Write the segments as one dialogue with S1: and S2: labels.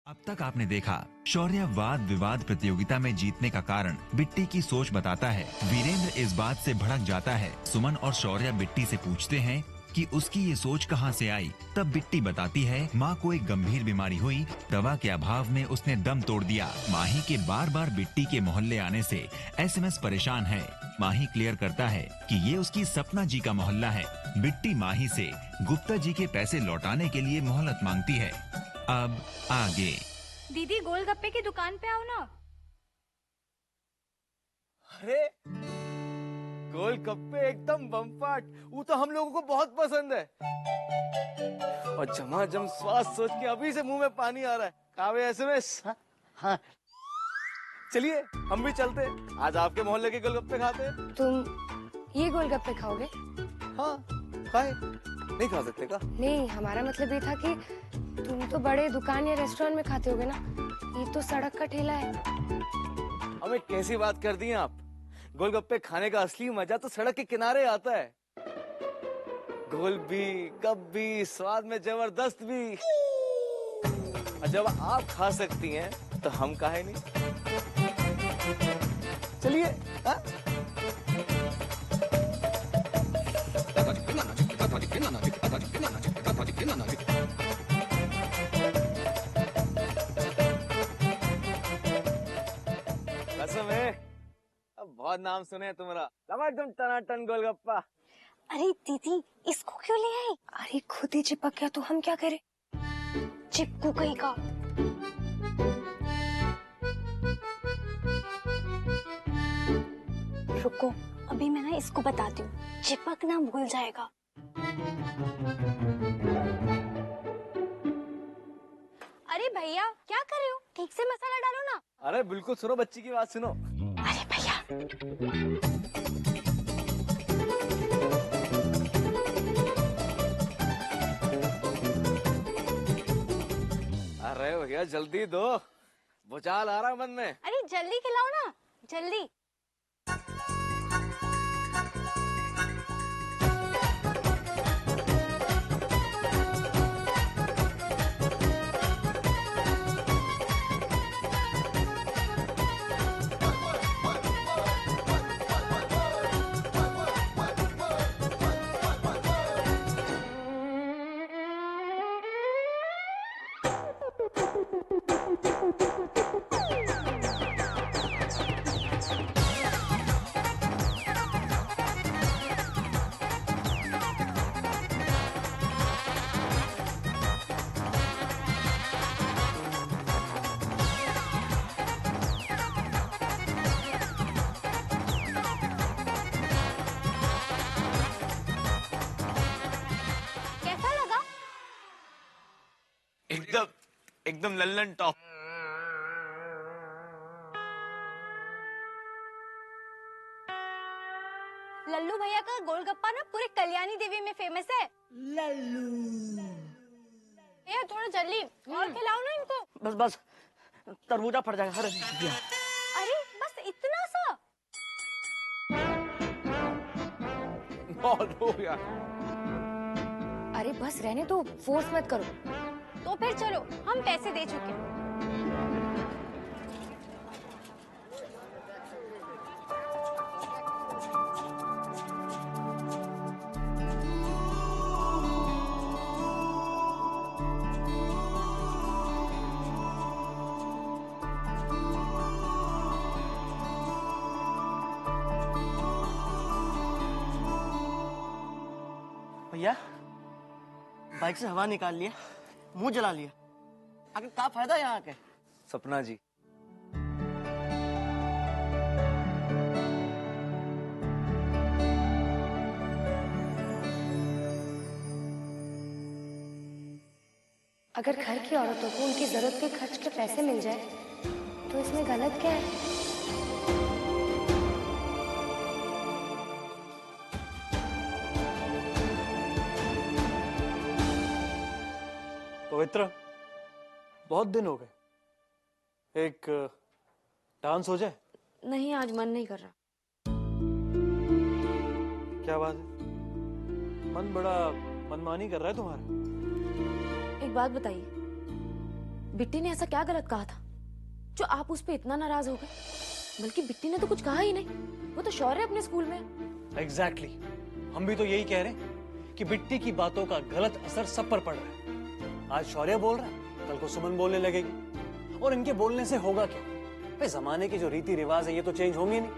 S1: अब तक आपने देखा शौर्य वाद विवाद प्रतियोगिता में जीतने का कारण बिट्टी की सोच बताता है। वीरेंद्र इस बात से भड़क जाता है। सुमन और शौर्य बिट्टी से पूछते हैं कि उसकी ये सोच कहां से आई। तब बिट्टी बताती है माँ को एक गंभीर बीमारी हुई, दवा के अभाव में उसने दम तोड़ दिया। माही के बार बार बिट्टी के मोहल्ले आने से एसएमएस परेशान है। माही क्लियर करता है कि ये उसकी सपना जी का मोहल्ला है। बिट्टी माही से गुप्ता जी के पैसे लौटाने के लिए मोहलत मांगती है। अब आगे।
S2: दीदी गोलगप्पे की दुकान पे आओ ना।
S3: अरे गोलगप्पे एकदम बमफाट, वो तो हम लोगों को बहुत पसंद है। और झमाझम स्वाद सोच के अभी से मुंह में पानी आ रहा है। कावे एसएमएस। हाँ चलिए हम भी चलते हैं, आज आपके मोहल्ले के गोलगप्पे खाते हैं।
S4: तुम ये गोलगप्पे खाओगे?
S3: हाँ खाए, नहीं खा सकते का?
S4: नहीं, हमारा मतलब ये था कि तुम तो बड़े दुकान या रेस्टोरेंट में खाते होगे ना, ये तो सड़क का ठेला है।
S3: हमें कैसी बात कर दी आप? गोलगप्पे खाने का असली मजा तो सड़क के किनारे आता है। गोल भी, कप भी, स्वाद में जबरदस्त भी। और जब आप खा सकती हैं तो हम काहे नहीं? चलिए। हाँ? कसम है, अब बहुत नाम सुने हैं तुम्हारा। एकदम टनाटन गोलगप्पा।
S4: अरे दीदी, इसको क्यों ले आई? अरे खुद ही चिपक गया तो हम क्या करें? चिपकू कहीं का।
S2: रुको, अभी मैं ना इसको बताती हूँ, चिपकना भूल जाएगा। अरे भैया क्या कर रहे हो? ठीक से मसाला डालो ना।
S3: अरे बिल्कुल, सुनो बच्ची की बात सुनो।
S2: अरे भैया।
S3: अरे भैया जल्दी दो, भुचाल आ रहा है मन में।
S2: अरे जल्दी खिलाओ ना, जल्दी। कैसा लगा?
S3: एकदम एकदम लल्लन टॉप।
S2: लल्लू भैया का गोलगप्पा ना पूरे कल्याणी देवी में फेमस है। लल्लू भैया थोड़ा जल्दी और खिलाओ ना इनको।
S5: बस बस, तरबूजा फट जाएगा।
S2: अरे बस इतना सा।
S3: बहुत हो गया।
S4: अरे बस रहने दो, फोर्स मत करो।
S2: तो फिर चलो, हम पैसे दे चुके हैं।
S5: भैया बाइक से हवा निकाल लिया, मुंह जला लिया, आगे क्या फायदा यहाँ आके?
S3: सपना जी,
S4: अगर घर की औरतों को उनकी जरूरत के खर्च के पैसे मिल जाए तो इसमें गलत क्या है?
S6: पवित्र, बहुत दिन हो गए, एक डांस हो जाए?
S4: नहीं, आज मन नहीं कर रहा।
S6: क्या बात है, मन बड़ा मनमानी कर रहा है तुम्हारा।
S4: एक बात बताइए,
S7: बिट्टी ने ऐसा क्या गलत कहा था जो आप उस पे इतना नाराज हो गए? बल्कि बिट्टी ने तो कुछ कहा ही नहीं, वो तो शौर्य अपने स्कूल में।
S6: एग्जैक्टली हम भी तो यही कह रहे हैं कि बिट्टी की बातों का गलत असर सब पर पड़ रहा है। आज शौर्य बोल रहा है, कल को सुमन बोलने लगेगी, और इनके बोलने से होगा क्या? भाई जमाने के जो रीति रिवाज है ये तो चेंज होंगे नहीं,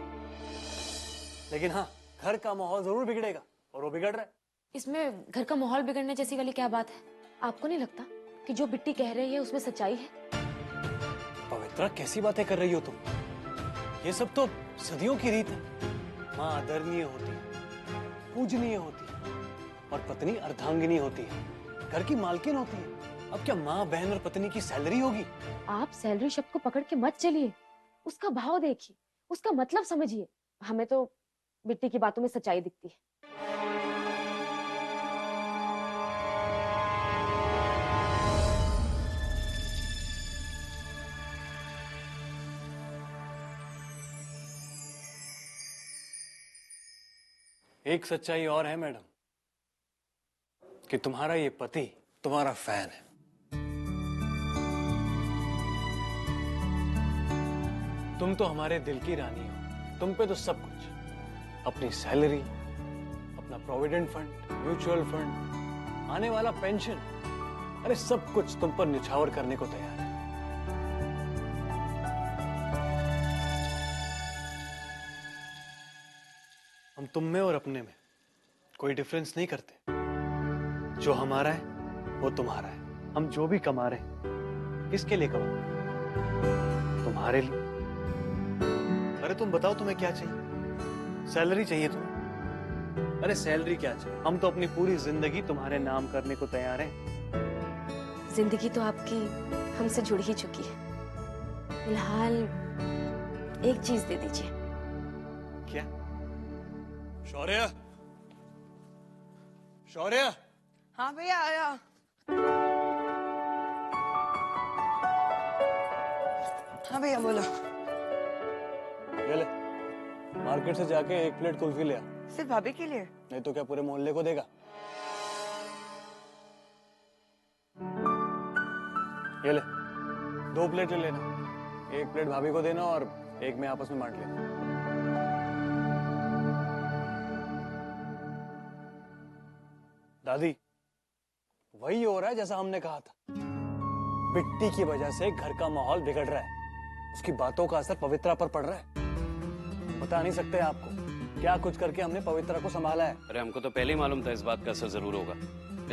S6: लेकिन हाँ घर का माहौल जरूर बिगड़ेगा, और वो बिगड़ रहा है।
S7: इसमें घर का माहौल बिगड़ने जैसी वाली क्या बात है? आपको नहीं लगता कि जो बिट्टी कह रही है उसमें सच्चाई है?
S6: पवित्रा कैसी बातें कर रही हो तुम? ये सब तो सदियों की रीत है। माँ आदरणीय होती है, पूजनीय होती है, और पत्नी अर्धांगिनी होती है, घर की मालकिन होती है। अब क्या माँ बहन और पत्नी की सैलरी होगी?
S7: आप सैलरी शब्द को पकड़ के मत चलिए, उसका भाव देखिए, उसका मतलब समझिए। हमें तो बिट्टी की बातों में सच्चाई दिखती है।
S6: एक सच्चाई और है मैडम, कि तुम्हारा ये पति तुम्हारा फैन है। तुम तो हमारे दिल की रानी हो, तुम पे तो सब कुछ, अपनी सैलरी, अपना प्रोविडेंट फंड, म्यूचुअल फंड, आने वाला पेंशन, अरे सब कुछ तुम पर निछावर करने को तैयार है। हम तुम में और अपने में कोई डिफरेंस नहीं करते। जो हमारा है वो तुम्हारा है। हम जो भी कमा रहे हैं किसके लिए कमा रहे हैं? तुम्हारे लिए। अरे तुम बताओ तुम्हें क्या चाहिए? सैलरी चाहिए तुम्हें? अरे सैलरी क्या चाहिए? हम तो अपनी पूरी जिंदगी तुम्हारे नाम करने को तैयार हैं।
S7: जिंदगी तो आपकी हमसे जुड़ ही चुकी है। फिलहाल एक चीज दे दीजिए।
S6: क्या? शौर्य, शौर्य।
S5: हाँ भैया आया। हाँ भैया बोलो।
S6: ये ले, मार्केट से जाके 1 प्लेट कुल्फी ले आ।
S5: सिर्फ भाभी के लिए?
S6: नहीं तो क्या पूरे मोहल्ले को देगा? ये ले, 2 प्लेट ले लेना, 1 प्लेट भाभी को देना और 1 में आपस में बांट लेना। दादी, वही हो रहा है जैसा हमने कहा था। बिट्टी की वजह से घर का माहौल बिगड़ रहा है, उसकी बातों का असर पवित्रा पर पड़ रहा है। बता नहीं सकते आपको क्या कुछ करके हमने पवित्रा को संभाला है।
S8: अरे हमको तो पहले ही मालूम था इस बात का असर जरूर होगा,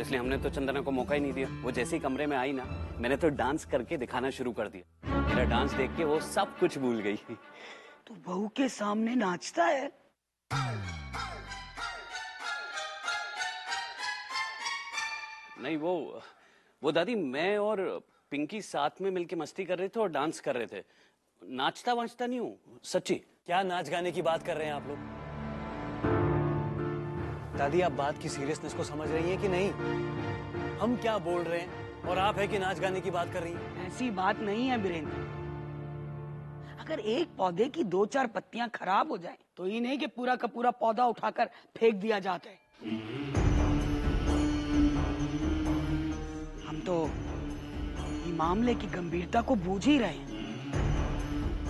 S8: इसलिए हमने तो चंदना को मौका ही नहीं दिया। वो जैसे ही कमरे में आई ना, मैंने तो डांस करके दिखाना शुरू कर दिया। मेरा डांस देख के वो सब कुछ भूल गई।
S5: तू बहू के सामने नाचता है?
S8: नहीं वो दादी, मैं और पिंकी साथ में मिलके मस्ती कर रहे थे और डांस कर रहे थे। नाचता वाचता नहीं हूँ, सच्ची।
S6: क्या नाच गाने की बात कर रहे हैं आप लोग? दादी, आप बात की सीरियसनेस को समझ रही हैं कि नहीं? हम क्या बोल रहे हैं और आप है कि नाच गाने की बात कर रही हैं?
S5: ऐसी बात नहीं है वीरेंद्र। अगर एक पौधे की 2-4 पत्तियां खराब हो जाए तो ये नहीं कि पूरा का पूरा पौधा उठाकर फेंक दिया जाता है। हम तो ये मामले की गंभीरता को बूझ ही रहे हैं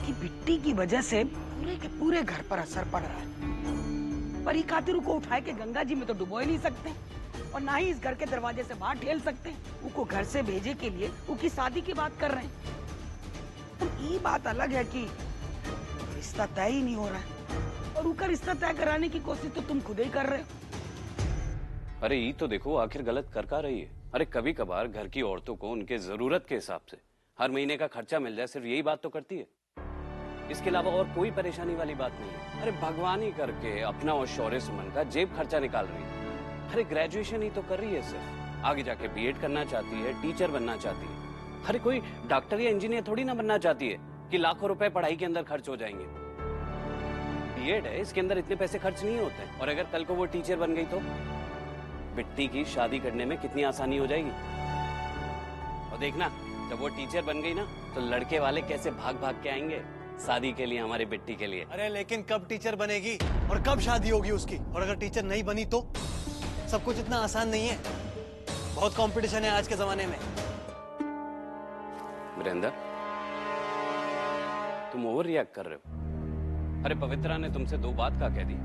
S5: कि बिट्टी की वजह से पूरे के पूरे घर पर असर पड़ रहा है। पर ये खातिर को उठा के गंगा जी में तो डुबो ही नहीं सकते, और ना ही इस घर के दरवाजे से बाहर ठेल सकते हैं। उनको घर से भेजे के लिए उनकी शादी की बात कर रहे हैं। तो ये बात अलग है कि रिश्ता तय ही नहीं हो रहा है, और उनका रिश्ता तय कराने की कोशिश तो तुम खुद ही कर रहे हो।
S8: अरे ये तो देखो आखिर गलत कर का रही है। अरे कभी कभार घर की औरतों को उनके जरूरत के हिसाब से हर महीने का खर्चा मिल जाए, सिर्फ यही बात तो करती है। इसके अलावा और कोई परेशानी वाली बात नहीं है। अरे भगवान ही करके अपना और शौर्य सुमन का जेब खर्चा निकाल रही है। अरे ग्रेजुएशन ही तो कर रही है, सिर्फ आगे जाके बीएड करना चाहती है, टीचर बनना चाहती है। अरे कोई डॉक्टर या इंजीनियर थोड़ी ना बनना चाहती है कि लाखों रुपए पढ़ाई के अंदर खर्च हो जाएंगे। बीएड है, इसके अंदर इतने पैसे खर्च नहीं होते। और अगर कल को वो टीचर बन गई तो बिट्टी की शादी करने में कितनी आसानी हो जाएगी। और देखना, जब वो टीचर बन गई ना तो लड़के वाले कैसे भाग भाग के आएंगे शादी के लिए, हमारी बिट्टी के लिए।
S6: अरे लेकिन कब टीचर बनेगी और कब शादी होगी उसकी? और अगर टीचर नहीं बनी तो? सब कुछ इतना आसान नहीं है, बहुत कंपटीशन है आज के जमाने में।
S8: वीरेंद्र, तुम ओवर रिएक्ट कर रहे हो। अरे पवित्रा ने तुमसे 2 बात का कह दी,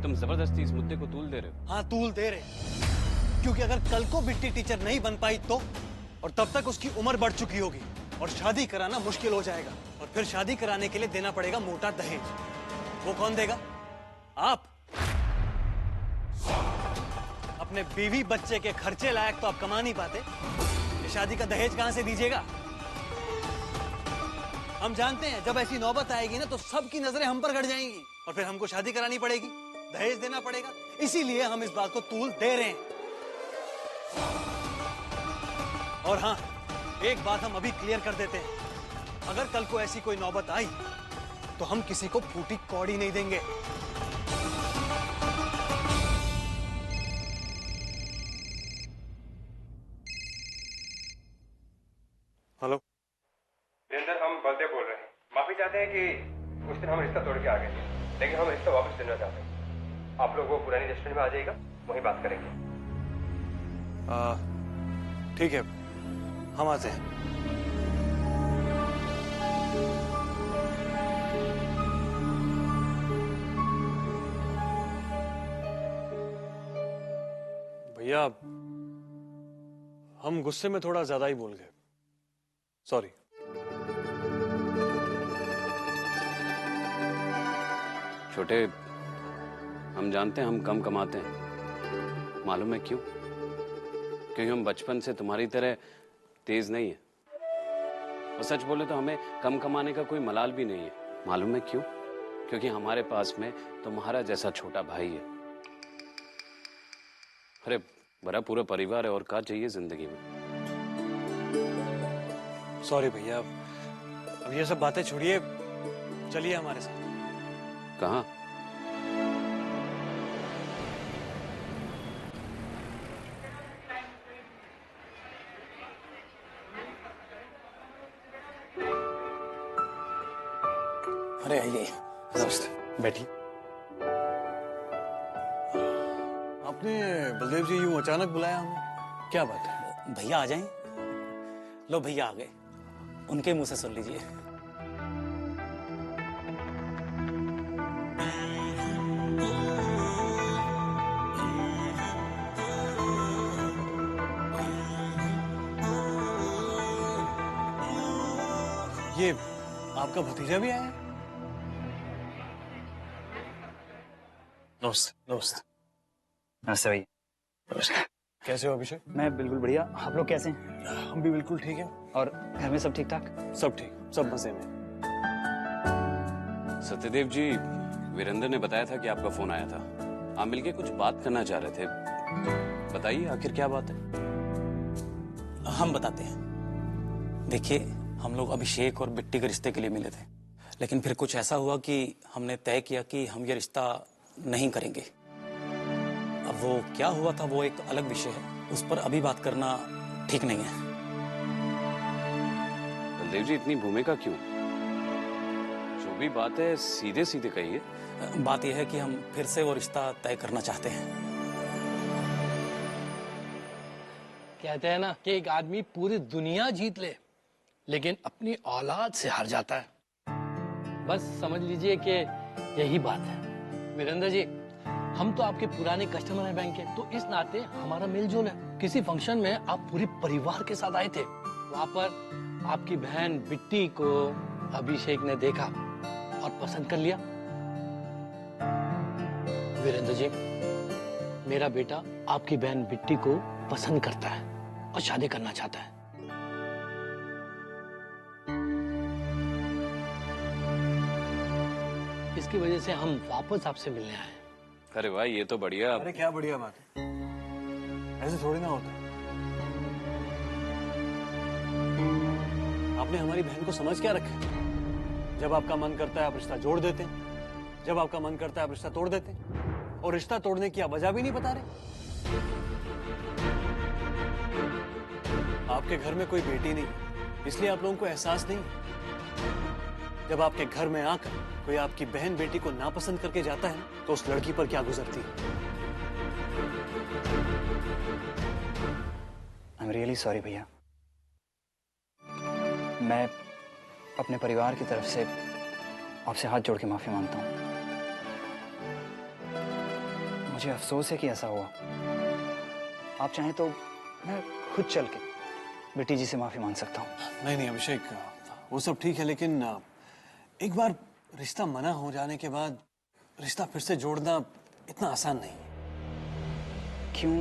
S8: तुम जबरदस्ती इस मुद्दे को तूल दे रहे हो।
S6: हाँ, तूल दे रहे, क्योंकि अगर कल को बिट्टी टीचर नहीं बन पाई तो, और तब तक उसकी उम्र बढ़ चुकी होगी और शादी कराना मुश्किल हो जाएगा, और फिर शादी कराने के लिए देना पड़ेगा मोटा दहेज। वो कौन देगा? आप। अपने बीवी बच्चे के खर्चे लायक तो आप कमा नहीं पाते, ये शादी का दहेज कहां से दीजिएगा? हम जानते हैं जब ऐसी नौबत आएगी ना तो सबकी नजरें हम पर गड़ जाएंगी और फिर हमको शादी करानी पड़ेगी, दहेज देना पड़ेगा। इसीलिए हम इस बात को तूल दे रहे हैं। और हाँ, एक बात हम अभी क्लियर कर देते हैं, अगर कल को ऐसी कोई नौबत आई तो हम किसी को फूटी कौड़ी नहीं देंगे। हेलो
S9: वीरेंद्र, हम बलदेव बोल रहे हैं। माफी चाहते हैं कि उस दिन हम रिश्ता तोड़ के आ गए थे, लेकिन हम रिश्ता वापस लेना चाहते हैं। आप लोग वो पुरानी रेस्टोरेंट में आ जाइएगा, वहीं बात करेंगे।
S6: ठीक है, हम आते हैं। भैया, हम गुस्से में थोड़ा ज्यादा ही बोल गए, सॉरी।
S8: छोटे, हम जानते हैं हम कम कमाते हैं, मालूम है क्यों? क्योंकि हम बचपन से तुम्हारी तरह तेज नहीं है, और सच बोले तो हमें कम कमाने का कोई मलाल भी नहीं है। मालूम है क्यों? क्योंकि हमारे पास में तुम्हारा जैसा छोटा भाई है। अरे बड़ा पूरा परिवार है, और क्या चाहिए जिंदगी में।
S6: सॉरी भैया, अब ये सब बातें छोड़िए, चलिए हमारे साथ।
S8: कहाँ?
S10: अरे आइए।
S6: नमस्ते, बैठिए। आपने बलदेव जी यूं अचानक बुलाया हमें, क्या बात है?
S10: भैया आ जाएं। लो भैया आ गए, उनके मुंह से सुन लीजिए।
S6: ये आपका भतीजा भी आया है? नमस्ते। नमस्ते।
S10: नमस्ते भैया।
S6: कैसे हो अभिषेक?
S10: मैं बिल्कुल बढ़िया, आप लोग कैसे हैं?
S6: हम भी बिल्कुल ठीक हैं।
S10: और घर में सब ठीक ठाक?
S6: सब ठीक, सब मजे में।
S8: सत्यदेव जी, वीरेंद्र ने बताया था कि आपका फोन आया था, आप मिलके कुछ बात करना चाह रहे थे। बताइए आखिर क्या बात है?
S10: हम बताते हैं। देखिए, हम लोग अभिषेक और बिट्टी के रिश्ते के लिए मिले थे, लेकिन फिर कुछ ऐसा हुआ कि हमने तय किया कि हम ये रिश्ता नहीं करेंगे। अब वो क्या हुआ था वो एक अलग विषय है, उस पर अभी बात करना ठीक नहीं है।
S8: बलदेव जी, इतनी भूमिका क्यों? जो भी बात है सीधे सीधे कहिए।
S10: बात यह है कि हम फिर से वो रिश्ता तय करना चाहते हैं।
S11: कहते हैं ना कि एक आदमी पूरी दुनिया जीत ले लेकिन अपनी औलाद से हार जाता है। बस समझ लीजिए कि यही बात है। वीरेंद्र जी, हम तो आपके पुराने कस्टमर हैं बैंक के, तो इस नाते हमारा मेलजोल है। किसी फंक्शन में आप पूरे परिवार के साथ आए थे, वहां पर आपकी बहन बिट्टी को अभिषेक ने देखा और पसंद कर लिया। वीरेंद्र जी, मेरा बेटा आपकी बहन बिट्टी को पसंद करता है और शादी करना चाहता है। इसकी वजह से हम वापस आपसे मिलने आए।
S8: अरे भाई, ये तो बढ़िया।
S6: अरे क्या बढ़िया बात है, ऐसे थोड़ी ना होता। आपने हमारी बहन को समझ क्या रखा है? जब आपका मन करता है आप रिश्ता जोड़ देते हैं, जब आपका मन करता है आप रिश्ता तोड़ देते हैं, और रिश्ता तोड़ने की आप वजह भी नहीं बता रहे। आपके घर में कोई बेटी नहीं, इसलिए आप लोगों को एहसास नहीं। जब आपके घर में आकर कोई आपकी बहन बेटी को नापसंद करके जाता है तो उस लड़की पर क्या गुजरती है।
S10: आई एम रियली सॉरी भैया। मैं अपने परिवार की तरफ से आपसे हाथ जोड़ के माफी मांगता हूँ। मुझे अफसोस है कि ऐसा हुआ। आप चाहें तो मैं खुद चल के बेटी जी से माफी मांग सकता हूँ।
S6: नहीं नहीं अभिषेक, वो सब ठीक है, लेकिन एक बार रिश्ता मना हो जाने के बाद रिश्ता फिर से जोड़ना इतना आसान नहीं है।
S10: क्यों?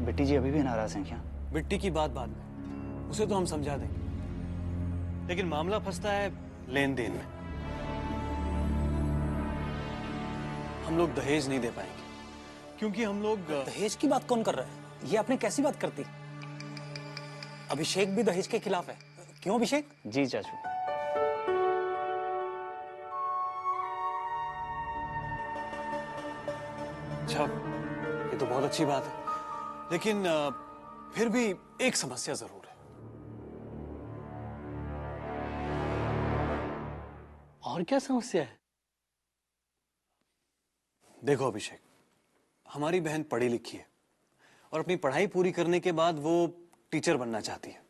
S10: बेटी जी अभी भी नाराज हैं क्या?
S6: बिट्टी की बात बाद में, उसे तो हम समझा देंगे, लेकिन मामला फंसता है लेन देन में। हम लोग दहेज नहीं दे पाएंगे क्योंकि हम लोग
S10: दहेज की बात कौन कर रहा है? ये आपने कैसी बात करती? अभिषेक भी दहेज के खिलाफ है। क्यों अभिषेक? जी चाचू।
S6: अच्छा, ये तो बहुत अच्छी बात है, लेकिन फिर भी एक समस्या जरूर है।
S11: और क्या समस्या है?
S6: देखो अभिषेक, हमारी बहन पढ़ी लिखी है और अपनी पढ़ाई पूरी करने के बाद वो टीचर बनना चाहती है,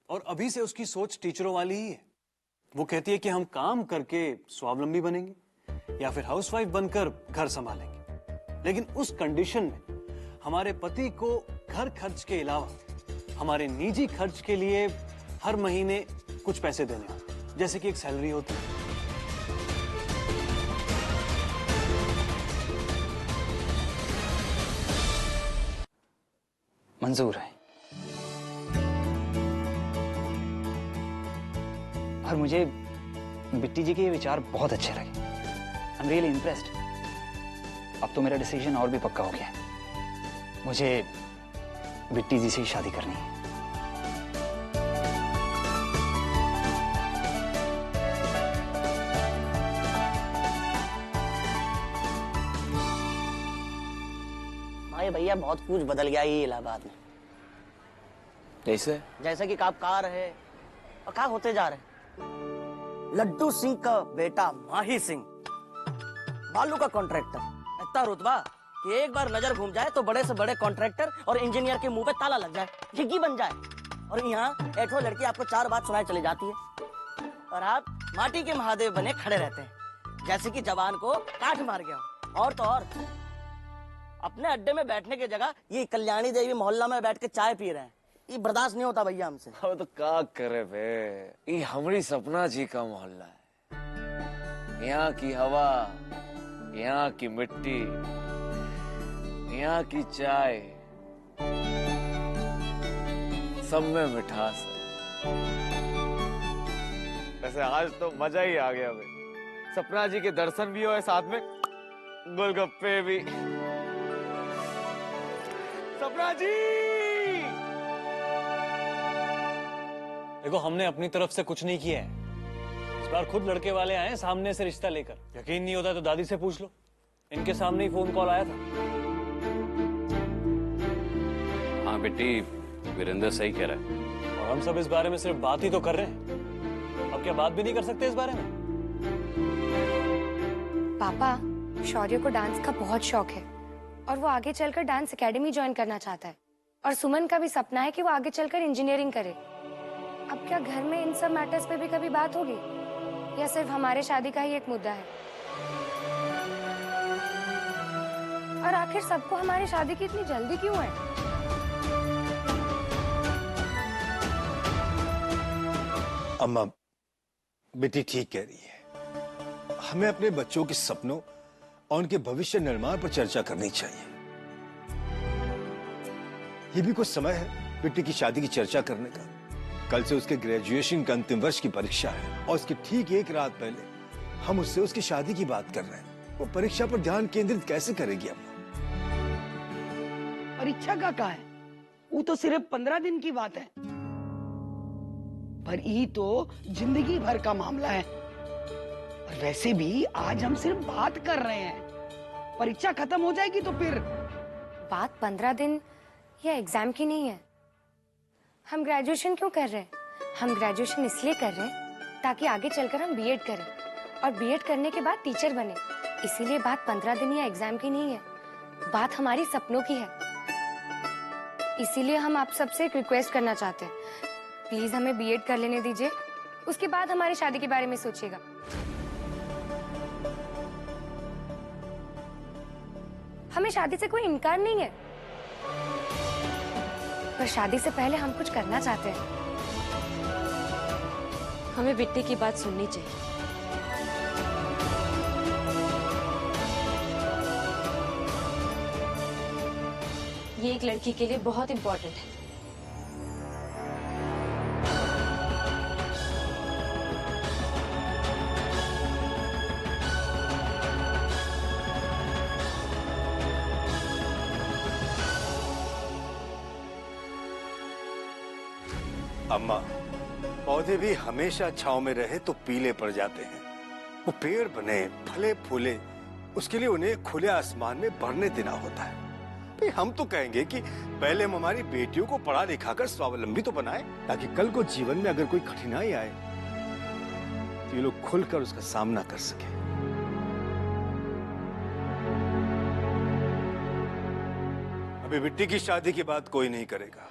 S6: और अभी से उसकी सोच टीचरों वाली ही है। वो कहती है कि हम काम करके स्वावलंबी बनेंगे या फिर हाउसवाइफ बनकर घर संभालेंगे, लेकिन उस कंडीशन में हमारे पति को घर खर्च के अलावा हमारे निजी खर्च के लिए हर महीने कुछ पैसे देने होंगे, जैसे कि एक सैलरी होती है।
S10: मंजूर है। और मुझे बिट्टी जी के ये विचार बहुत अच्छे लगे। I am really impressed. अब तो मेरा डिसीजन और भी पक्का हो गया है। मुझे बिट्टी जी से ही शादी करनी है।
S12: भाई भैया बहुत कुछ बदल गया ये इलाहाबाद में। जैसे कि आप कहा रहे और कहा होते जा रहे। लड्डू सिंह का बेटा माही सिंह बालू का कॉन्ट्रैक्टर, इतना रुतबा कि एक बार नजर घूम जाए तो बड़े से बड़े कॉन्ट्रैक्टर और इंजीनियर के मुंह पे ताला लग जाए, झिग्गी बन जाए। और यहाँ एठो लड़की आपको 4 बात सुनाई चली जाती है और आप माटी के महादेव बने खड़े रहते हैं, जैसे कि जवान को काठ मार गया हो। और तो और अपने अड्डे में बैठने की जगह ये कल्याणी देवी मोहल्ला में बैठ के चाय पी रहे हैं। ये बर्दाश्त नहीं होता भैया हमसे।
S3: अब तो क्या करे बे, ये हमारी सपना जी का मोहल्ला है। यहाँ की हवा, यहाँ की मिट्टी, यहाँ की चाय, सब में मिठास है। वैसे आज तो मजा ही आ गया बे। सपना जी के दर्शन भी हुए, साथ में गोलगप्पे भी। सपना जी!
S6: देखो, हमने अपनी तरफ से कुछ नहीं किया है। इस बार खुद लड़के वाले आए सामने से रिश्ता लेकर। यकीन नहीं होता तो दादी से पूछ लो, इनके सामने ही फोन कॉल आया था।
S8: हाँ बेटी, वीरेंद्र सही कह रहा है।
S6: और हम सब इस बारे में सिर्फ बात ही तो कर रहे हैं। अब क्या बात भी नहीं कर सकते इस बारे में?
S4: पापा, शौर्य को डांस का बहुत शौक है और वो आगे चलकर डांस एकेडमी ज्वाइन करना चाहता है। और सुमन का भी सपना है कि वो आगे चलकर इंजीनियरिंग करे। अब क्या घर में इन सब मैटर्स पे भी कभी बात होगी या सिर्फ हमारे शादी का ही एक मुद्दा है? और आखिर सबको हमारी शादी की इतनी जल्दी क्यों है?
S13: अम्मा, बेटी ठीक कह रही है। हमें अपने बच्चों के सपनों और उनके भविष्य निर्माण पर चर्चा करनी चाहिए। ये भी कुछ समय है बेटी की शादी की चर्चा करने का। कल से उसके ग्रेजुएशन का अंतिम वर्ष की परीक्षा है और उसके ठीक एक रात पहले हम उससे उसकी शादी की बात कर रहे हैं। वो परीक्षा पर ध्यान केंद्रित कैसे करेगी अम्मा?
S5: परीक्षा का क्या है? वो तो सिर्फ 15 दिन की बात है, पर ये तो जिंदगी भर का मामला है। और वैसे भी आज हम सिर्फ बात कर रहे हैं, परीक्षा खत्म हो जाएगी तो फिर
S4: बात 15 दिन या एग्जाम की नहीं है। हम ग्रेजुएशन क्यों कर रहे हैं? हम ग्रेजुएशन इसलिए कर रहे हैं ताकि आगे चलकर हम बीएड करें और बीएड करने के बाद टीचर बने। इसीलिए बात 15 दिन या एग्जाम की नहीं है, बात हमारी सपनों की है। इसीलिए हम आप सबसे एक रिक्वेस्ट करना चाहते हैं प्लीज हमें बीएड कर लेने दीजिए, उसके बाद हमारी शादी के बारे में सोचिएगा। हमें शादी से कोई इनकार नहीं है, पर शादी से पहले हम कुछ करना चाहते हैं।
S7: हमें बिट्टी की बात सुननी चाहिए। ये एक लड़की के लिए बहुत इंपॉर्टेंट है।
S13: अम्मा, पौधे भी हमेशा छांव में रहे तो पीले पड़ जाते हैं। वो पेड़ बने, फले फूले, उसके लिए उन्हें खुले आसमान में बढ़ने देना होता है। भाई हम तो कहेंगे कि पहले हम हमारी बेटियों को पढ़ा लिखाकर स्वावलंबी तो बनाए, ताकि कल को जीवन में अगर कोई कठिनाई आए तो ये लोग खुलकर उसका सामना कर सके। अभी बिट्टी की शादी की बात कोई नहीं करेगा।